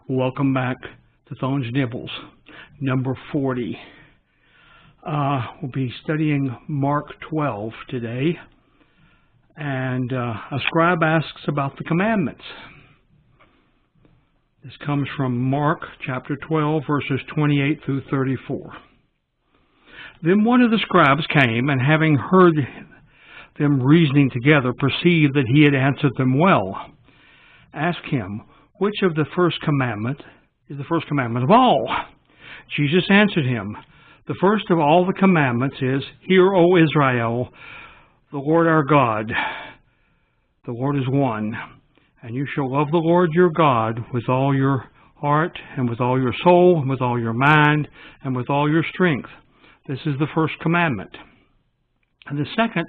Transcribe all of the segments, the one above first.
Welcome back to Thone's Nibbles, number 40. We'll be studying Mark 12 today, and a scribe asks about the commandments. This comes from Mark chapter 12, verses 28 through 34. Then one of the scribes came, and having heard them reasoning together, perceived that he had answered them well. Asked him, which of the first commandment is the first commandment of all? Jesus answered him, the first of all the commandments is, Hear, O Israel, the Lord our God, the Lord is one. And you shall love the Lord your God with all your heart, and with all your soul, and with all your mind, and with all your strength. This is the first commandment. And the second,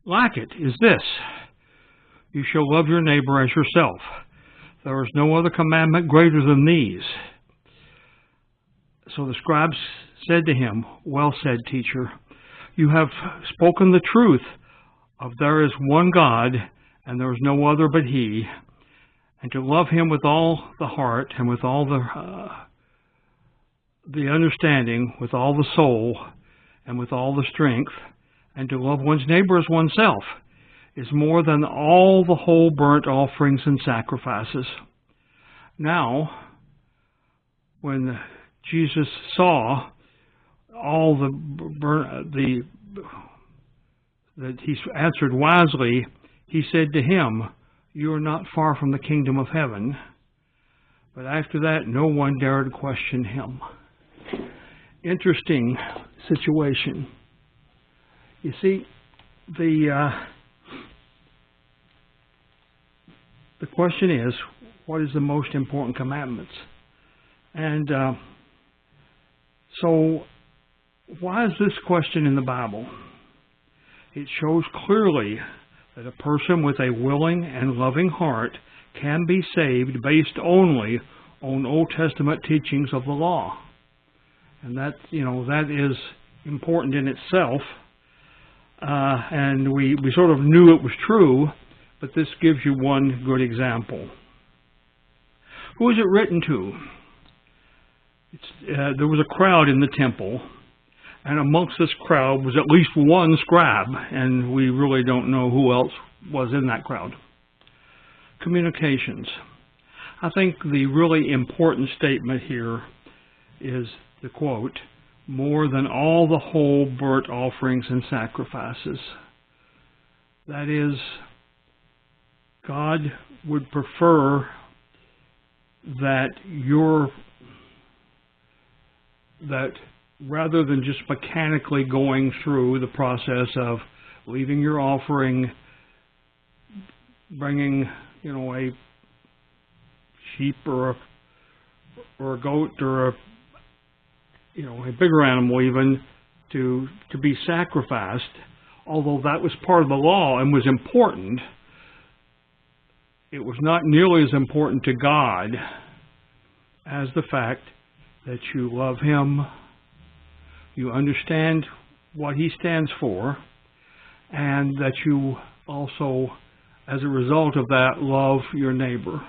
like it, is this: you shall love your neighbor as yourself. There is no other commandment greater than these. So the scribes said to him, Well said, teacher. You have spoken the truth of there is one God, and there is no other but He, and to love Him with all the heart, and with all the understanding, with all the soul, and with all the strength, and to love one's neighbor as oneself, is more than all the whole burnt offerings and sacrifices. Now, when Jesus saw all that he answered wisely, he said to him, You are not far from the kingdom of heaven. But after that, no one dared question him. Interesting situation. You see, the question is, what is the most important commandments? And so, why is this question in the Bible? It shows clearly that a person with a willing and loving heart can be saved based only on Old Testament teachings of the law. And that is important in itself. And we sort of knew it was true, but this gives you one good example. Who is it written to? There was a crowd in the temple, and amongst this crowd was at least one scribe, and we really don't know who else was in that crowd. Communications. I think the really important statement here is the quote, more than all the whole burnt offerings and sacrifices. That is, God would prefer that rather than just mechanically going through the process of leaving your offering, bringing, a sheep or a goat or a bigger animal even to be sacrificed, although that was part of the law and was important, it was not nearly as important to God as the fact that you love Him, you understand what He stands for, and that you also, as a result of that, love your neighbor.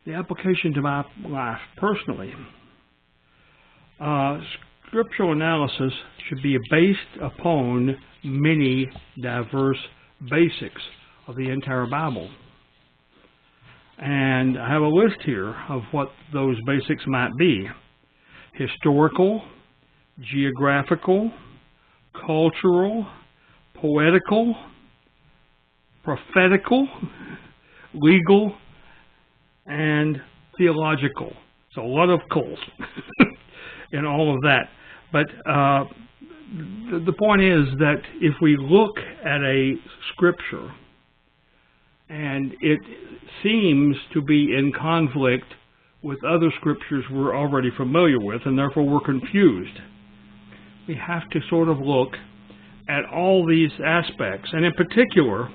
The application to my life personally. Scriptural analysis should be based upon many diverse basics of the entire Bible. And I have a list here of what those basics might be. Historical, geographical, cultural, poetical, prophetical, legal, and theological. So a lot of cults in all of that. But the point is that if we look at a scripture and it seems to be in conflict with other scriptures we're already familiar with, and therefore we're confused, we have to sort of look at all these aspects, and in particular,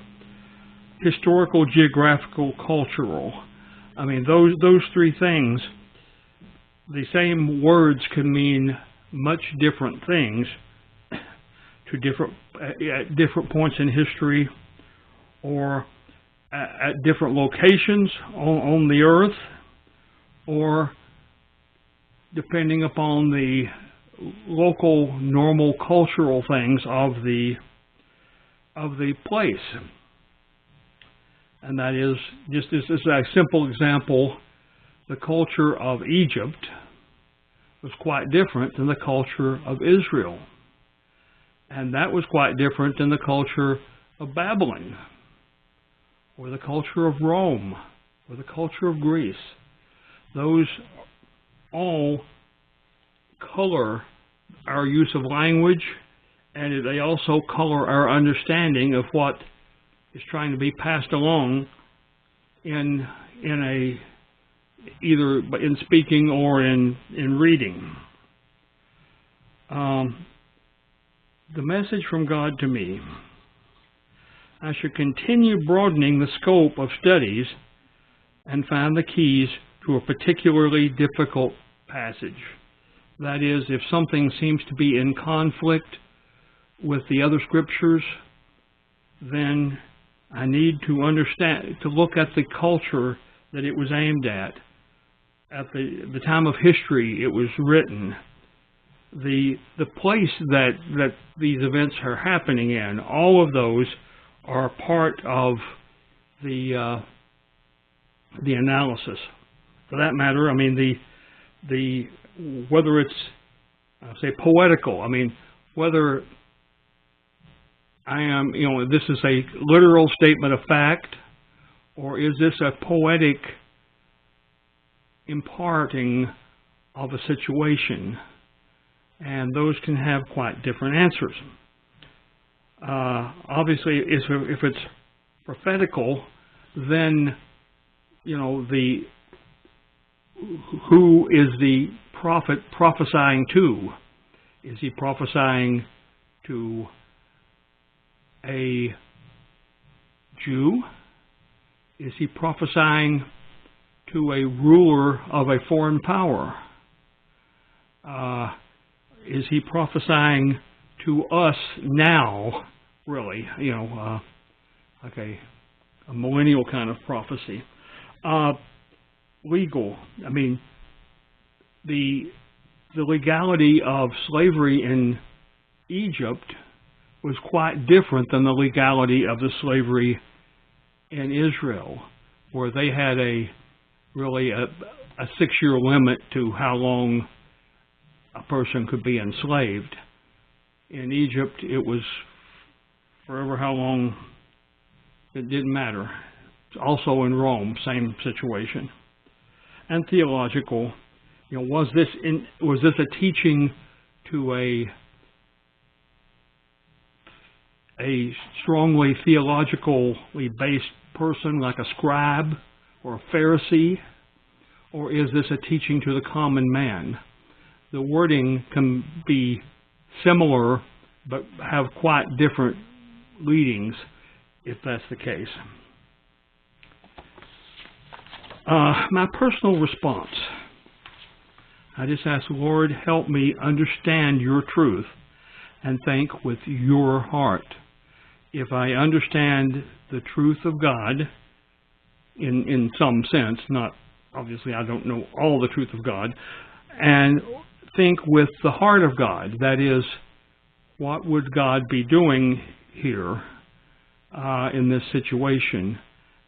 historical, geographical, cultural. I mean, those three things, the same words can mean much different things at different points in history or at different locations on the earth, or depending upon the local normal cultural things of the place. And that is, just as a simple example, the culture of Egypt was quite different than the culture of Israel. And that was quite different than the culture of Babylon, or the culture of Rome, or the culture of Greece. Those all color our use of language, and they also color our understanding of what is trying to be passed along in either in speaking or in reading. The message from God to me: I should continue broadening the scope of studies and find the keys to a particularly difficult passage. That is, if something seems to be in conflict with the other scriptures, then I need to understand, to look at the culture that it was aimed at the time of history it was written, the place that these events are happening in. All of those are part of the analysis. For that matter, I mean, the whether it's, say, poetical, I mean, whether I am, this is a literal statement of fact, or is this a poetic imparting of a situation? And those can have quite different answers. Obviously, if it's prophetical, then, who is the prophet prophesying to? Is he prophesying to a Jew? Is he prophesying to a ruler of a foreign power? Is he prophesying to us now, really? Like a millennial kind of prophecy. Legal. I mean, the legality of slavery in Egypt was quite different than the legality of the slavery in Israel, where they had really a 6-year limit to how long a person could be enslaved. In Egypt, it was forever how long, it didn't matter. Also in Rome, same situation. And theological, was this a teaching to a strongly theologically based person like a scribe or a Pharisee, or is this a teaching to the common man? The wording can be similar but have quite different leadings if that's the case. My personal response: I just ask, Lord, help me understand your truth and think with your heart. If I understand the truth of God in some sense, not obviously I don't know all the truth of God, and think with the heart of God, that is, what would God be doing here in this situation?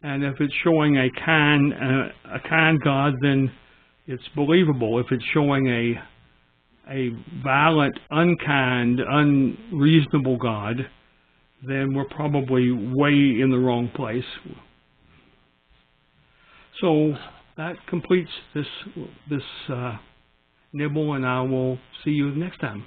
And if it's showing a kind God, then it's believable. If it's showing a violent, unkind, unreasonable God, then we're probably way in the wrong place. So that completes this nibble, and I will see you next time.